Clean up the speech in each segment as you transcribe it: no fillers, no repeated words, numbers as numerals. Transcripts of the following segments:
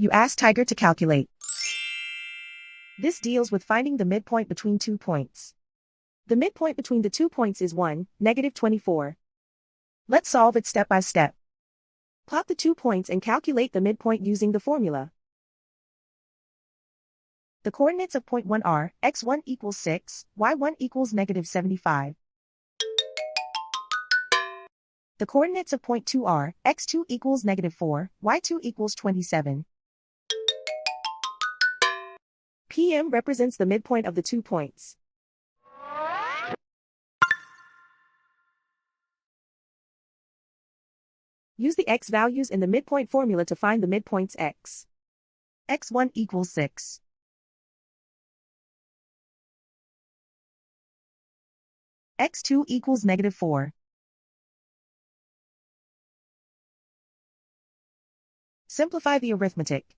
You ask Tiger to calculate. This deals with finding the midpoint between 2 points. The midpoint between the 2 points is 1, -24. Let's solve it step by step. Plot the 2 points and calculate the midpoint using the formula. The coordinates of point 1 are, x1 equals 6, y1 equals -75. The coordinates of point 2 are, x2 equals -4, y2 equals 27. PM represents the midpoint of the 2 points. Use the x values in the midpoint formula to find the midpoints x. x1 equals 6. x2 equals -4. Simplify the arithmetic.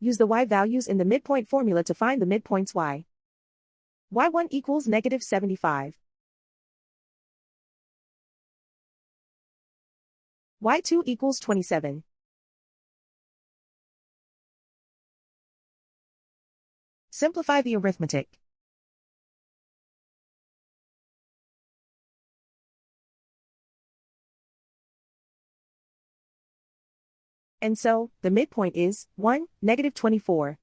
Use the y values in the midpoint formula to find the midpoints y. y1 equals -75. y2 equals 27. Simplify the arithmetic. And so, the midpoint is 1, -24.